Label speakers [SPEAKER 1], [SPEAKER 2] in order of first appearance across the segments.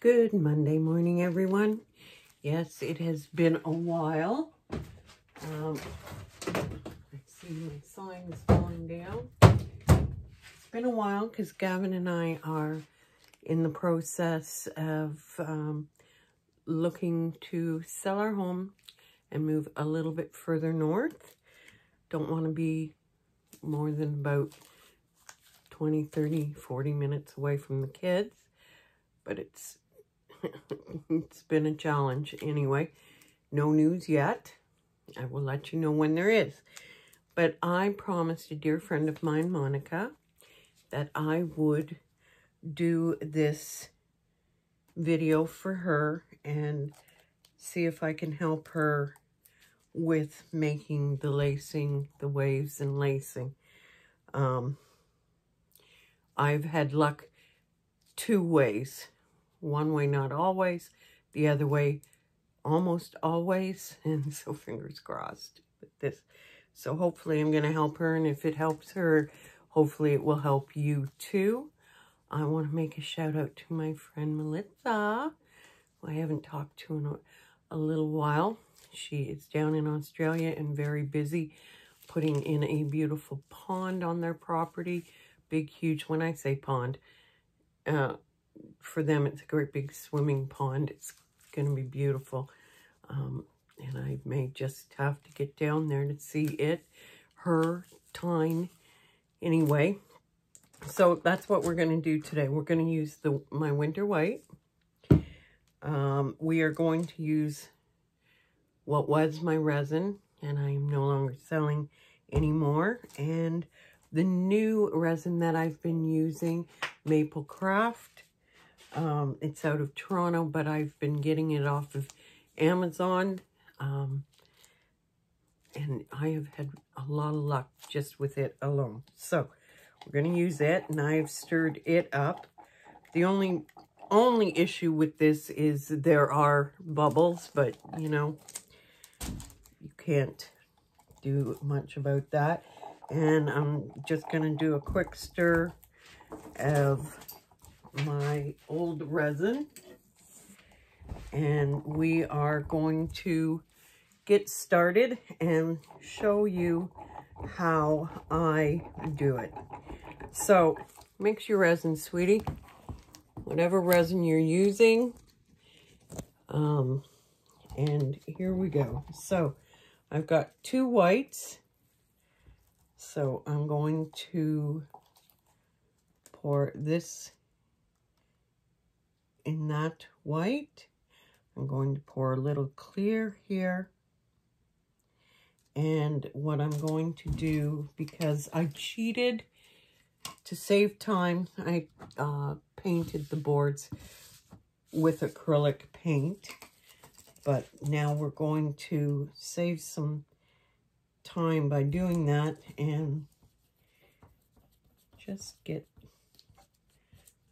[SPEAKER 1] Good Monday morning, everyone. Yes, it has been a while. I see my sign is falling down. It's been a while because Gavin and I are in the process of looking to sell our home and move a little bit further north. Don't want to be more than about 20, 30, 40 minutes away from the kids, but it's been a challenge anyway. No news yet. I will let you know when there is. But I promised a dear friend of mine, Monica, that I would do this video for her and see if I can help her with making the lacing, the waves and lacing. I've had luck two ways. One way, not always. The other way, almost always. And so fingers crossed with this. So hopefully I'm going to help her. And if it helps her, hopefully it will help you too. I want to make a shout out to my friend Melissa, who I haven't talked to in a little while. She is down in Australia and very busy putting in a beautiful pond on their property. Big, huge, when I say pond, for them, it's a great big swimming pond. It's going to be beautiful. And I may just have to get down there to see it, her time. Anyway, so that's what we're going to do today. We're going to use my winter white. We are going to use what was my resin, and I am no longer selling anymore. And the new resin that I've been using, Maple Craft. It's out of Toronto, but I've been getting it off of Amazon. And I have had a lot of luck just with it alone. So we're going to use it, and I've stirred it up. The only issue with this is there are bubbles, but you know, you can't do much about that. And I'm just going to do a quick stir of my old resin, and we are going to get started and show you how I do it. So mix your resin, sweetie, whatever resin you're using. And here we go. So I've got two whites, so I'm going to pour this in that white. I'm going to pour a little clear here. And what I'm going to do, because I cheated to save time, I painted the boards with acrylic paint. But now we're going to save some time by doing that and just get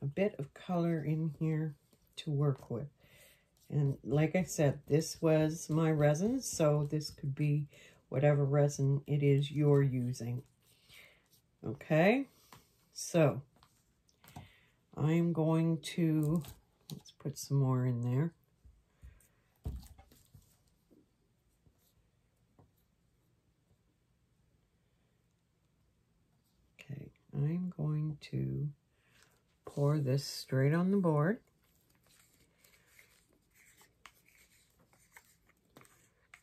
[SPEAKER 1] a bit of color in here to work with. And like I said, this was my resin, so this could be whatever resin it is you're using. Okay, so I'm going to, let's put some more in there. Okay, I'm going to pour this straight on the board.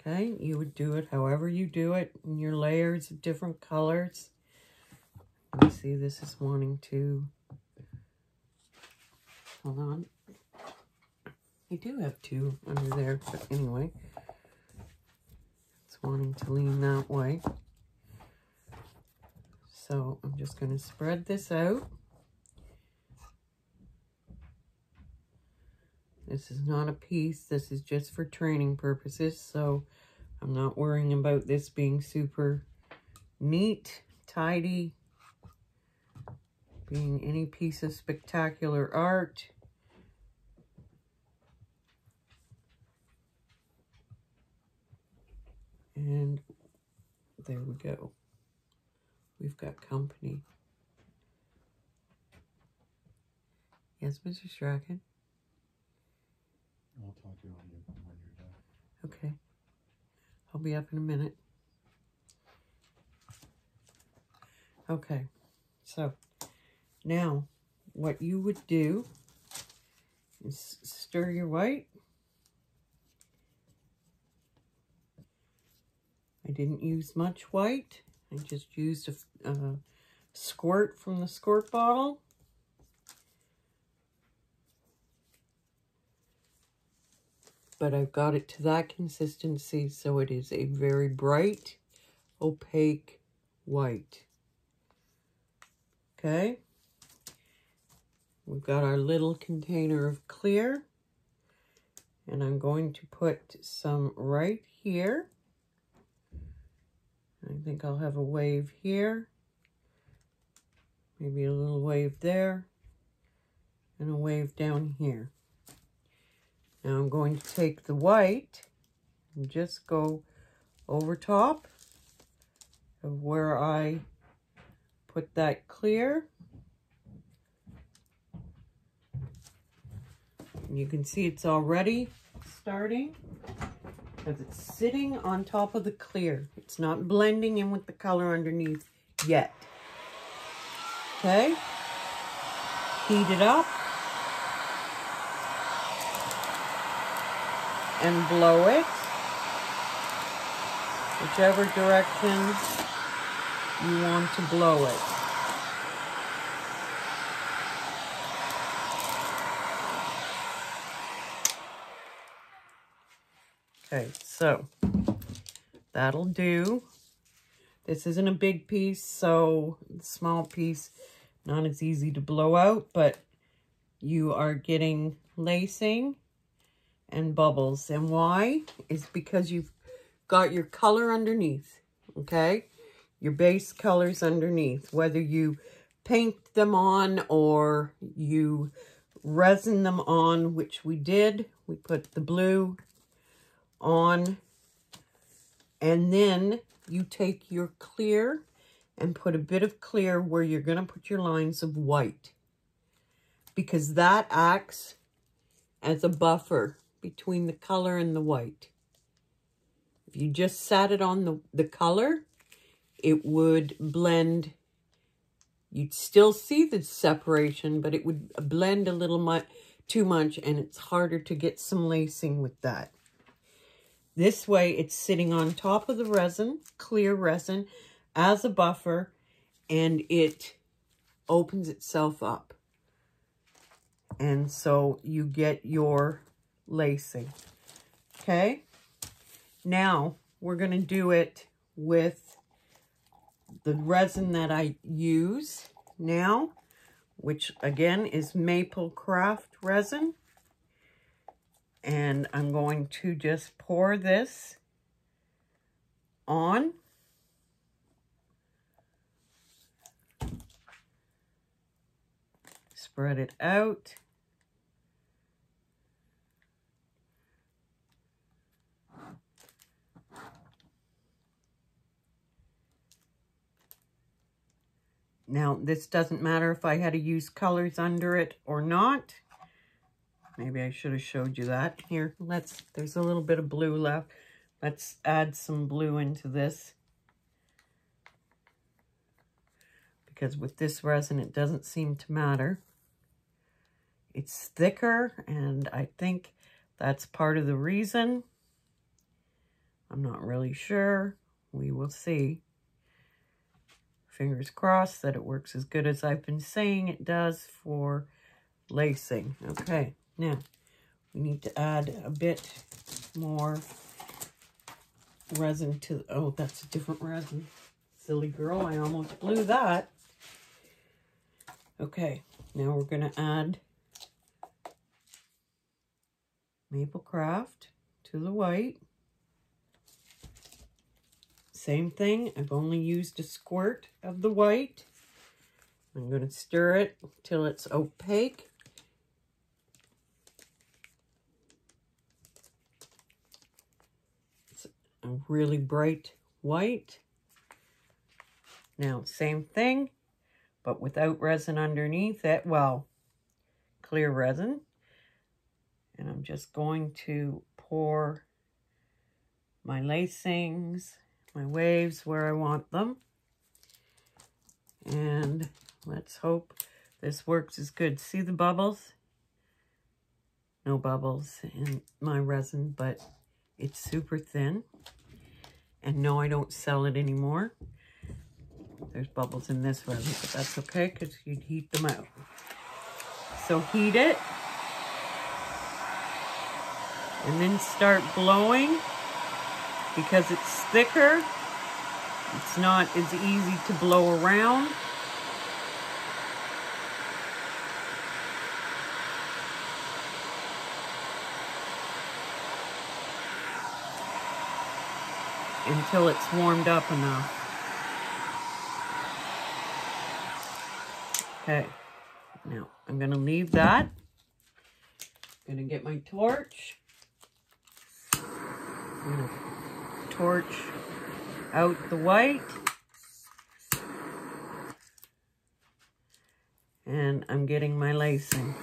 [SPEAKER 1] Okay, you would do it however you do it in your layers of different colors. You see, this is wanting to, hold on. You do have two under there, but anyway, it's wanting to lean that way. So I'm just going to spread this out. This is not a piece. This is just for training purposes. So I'm not worrying about this being super neat, tidy, being any piece of spectacular art. And there we go. We've got company. Yes, Mr. Strachan?
[SPEAKER 2] I'll talk to you when you're done.
[SPEAKER 1] Okay. I'll be up in a minute. Okay. So now what you would do is stir your white. I didn't use much white. I just used a squirt from the squirt bottle. But I've got it to that consistency, so it is a very bright, opaque white. Okay. We've got our little container of clear. And I'm going to put some right here. I think I'll have a wave here. Maybe a little wave there. And a wave down here. Now I'm going to take the white and just go over top of where I put that clear. And you can see it's already starting because it's sitting on top of the clear. It's not blending in with the color underneath yet. Okay, heat it up and blow it whichever direction you want to blow it. Okay, so that'll do. This isn't a big piece, so the small piece, not as easy to blow out, but you are getting lacing and bubbles. And why? Is because you've got your color underneath, okay? Your base colors underneath, whether you paint them on or you resin them on, which we did. We put the blue on, and then you take your clear and put a bit of clear where you're going to put your lines of white, because that acts as a buffer between the color and the white. If you just sat it on the color, it would blend. You'd still see the separation, but it would blend a little too much, and it's harder to get some lacing with that. This way, it's sitting on top of the resin, clear resin, as a buffer, and it opens itself up. And so you get your lacing. Okay? Now, we're going to do it with the resin that I use now, which again is Maple Craft resin. And I'm going to just pour this on. Spread it out. Now, this doesn't matter if I had to use colors under it or not. Maybe I should have showed you that. Here, there's a little bit of blue left. Let's add some blue into this. Because with this resin, it doesn't seem to matter. It's thicker, and I think that's part of the reason. I'm not really sure. We will see. Fingers crossed that it works as good as I've been saying it does for lacing. Okay. Now, we need to add a bit more resin to... Oh, that's a different resin. Silly girl, I almost blew that. Okay, now we're going to add Maple Craft to the white. Same thing, I've only used a squirt of the white. I'm going to stir it till it's opaque. A really bright white. Now, same thing, but without resin underneath it. Well, clear resin. And I'm just going to pour my lacings, my waves where I want them. And let's hope this works as good. See the bubbles? No bubbles in my resin, but it's super thin. And no, I don't sell it anymore. There's bubbles in this resin, but that's okay because you'd heat them out. So heat it. And then start blowing. Because it's thicker, it's not as easy to blow around. Until it's warmed up enough. Okay, now I'm gonna leave that. I'm gonna get my torch. I'm gonna torch out the white. And I'm getting my lacing.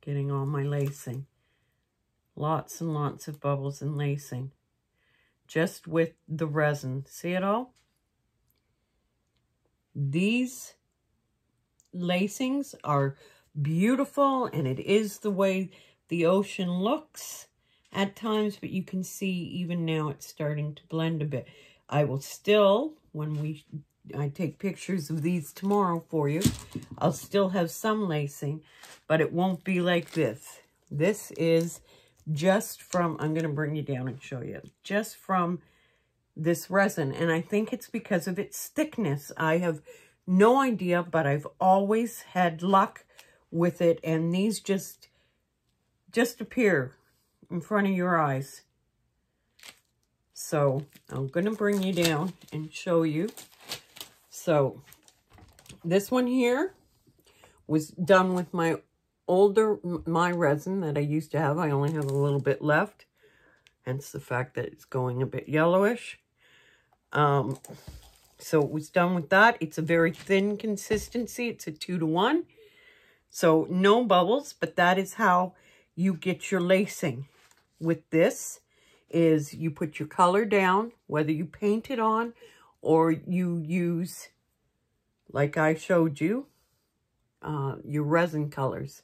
[SPEAKER 1] Getting all my lacing. Lots and lots of bubbles and lacing. Just with the resin. See it all? These lacings are beautiful, and it is the way the ocean looks at times, but you can see even now it's starting to blend a bit. I will still, when I take pictures of these tomorrow for you, I'll still have some lacing, but it won't be like this. This is just from, I'm going to bring you down and show you, just from this resin. And I think it's because of its thickness. I have no idea, but I've always had luck with it. And these just appear in front of your eyes. So I'm going to bring you down and show you. So this one here was done with my resin that I used to have. I only have a little bit left, hence the fact that it's going a bit yellowish. So it was done with that. It's a very thin consistency. It's a 2-to-1. So no bubbles, but that is how you get your lacing. With this is you put your color down, whether you paint it on or you use, like I showed you, your resin colors.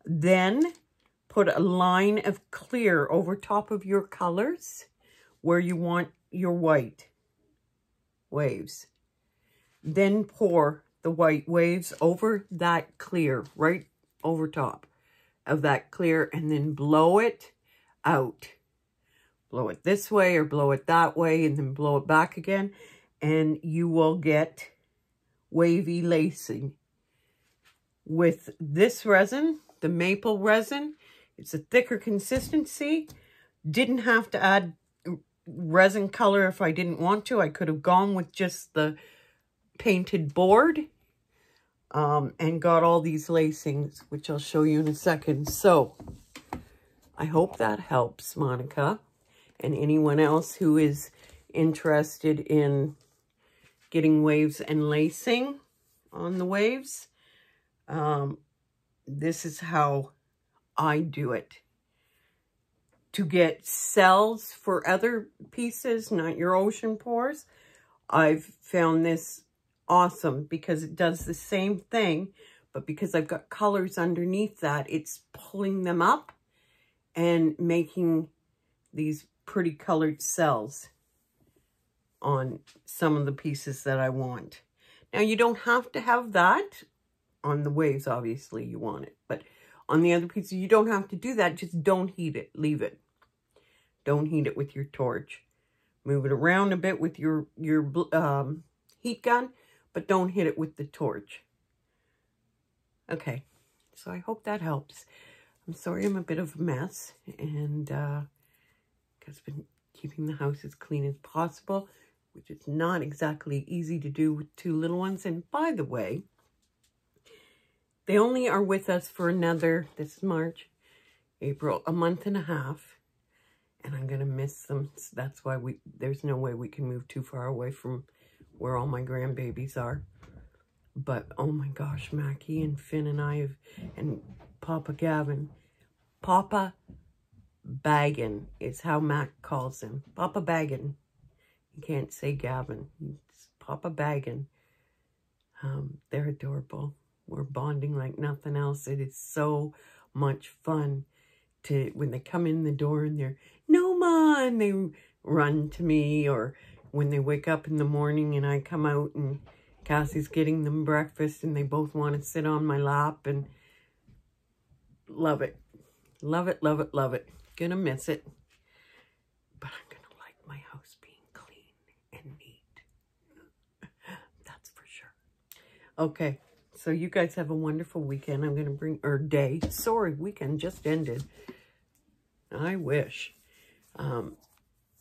[SPEAKER 1] Then put a line of clear over top of your colors where you want your white waves. Then pour the white waves over that clear, right over top of that clear, and then blow it out. Blow it this way or blow it that way, and then blow it back again, and you will get wavy lacing. With this resin, the maple resin, it's a thicker consistency. Didn't have to add resin color if I didn't want to. I could have gone with just the painted board and got all these lacings, which I'll show you in a second. So I hope that helps, Monica, and anyone else who is interested in getting waves and lacing on the waves. This is how I do it. To get cells for other pieces, not your ocean pours, I've found this awesome because it does the same thing, but because I've got colors underneath that, it's pulling them up and making these pretty colored cells on some of the pieces that I want. Now, you don't have to have that on the waves. Obviously, you want it, but on the other pieces, you don't have to do that. Just don't heat it. Leave it. Don't heat it with your torch. Move it around a bit with your heat gun, but don't hit it with the torch. Okay, so I hope that helps. I'm sorry I'm a bit of a mess, and I've been keeping the house as clean as possible, which is not exactly easy to do with 2 little ones. And by the way, they only are with us for another, this is March, April, a month and a half. And I'm going to miss them. So that's why there's no way we can move too far away from where all my grandbabies are. But, oh my gosh, Mackie and Finn and I have, and Papa Gavin, Papa Baggin is how Mac calls him. Papa Baggin. You can't say Gavin. It's Papa Baggin. They're adorable. We're bonding like nothing else. It is so much fun to, when they come in the door and they're, no, Ma, and they run to me, or when they wake up in the morning and I come out and Cassie's getting them breakfast and they both want to sit on my lap, and love it. Love it, love it, love it. Gonna miss it. But I'm gonna like my house being clean and neat. That's for sure. Okay, so you guys have a wonderful weekend. I'm gonna bring, or day. Sorry, weekend just ended. I wish.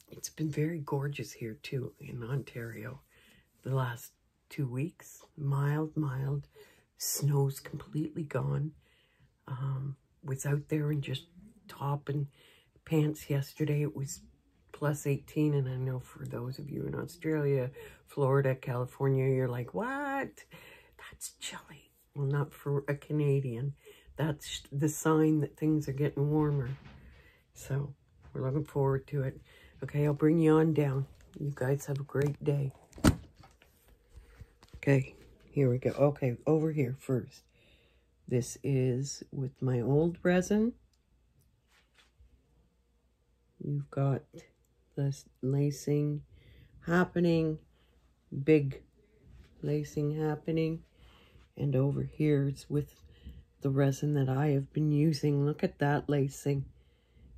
[SPEAKER 1] It's been very gorgeous here too in Ontario. The last 2 weeks, mild. Snow's completely gone. Was out there in just top and pants yesterday. It was plus 18, and I know for those of you in Australia, Florida, California, you're like, what? That's chilly. Well, not for a Canadian. That's the sign that things are getting warmer. So we're looking forward to it. Okay, I'll bring you on down. You guys have a great day. Okay, here we go. Okay, over here first. This is with my old resin. You've got this lacing happening, big lacing happening. And over here it's with the resin that I have been using. Look at that lacing.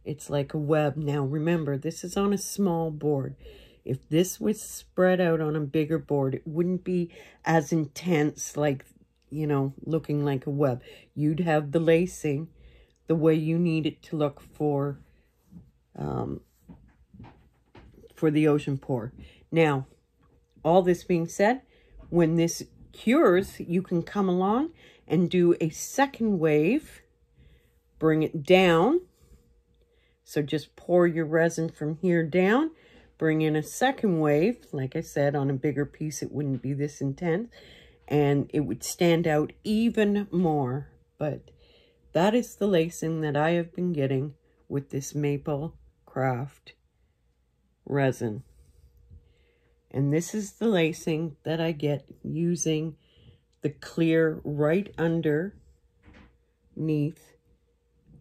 [SPEAKER 1] It's like a web. Now remember, this is on a small board. If this was spread out on a bigger board, it wouldn't be as intense, like, you know, looking like a web. You'd have the lacing the way you need it to look for the ocean pour. Now, all this being said, when this cures, you can come along and do a second wave, bring it down. So just pour your resin from here down, bring in a second wave. Like I said, on a bigger piece, it wouldn't be this intense, and it would stand out even more. But that is the lacing that I have been getting with this Maple Craft resin. And this is the lacing that I get using the clear right underneath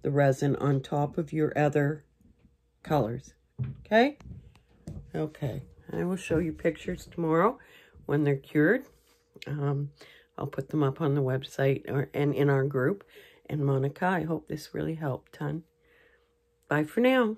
[SPEAKER 1] the resin on top of your other colors. Okay? Okay. I will show you pictures tomorrow when they're cured. I'll put them up on the website and in our group. And Monica, I hope this really helped, hon. Bye for now.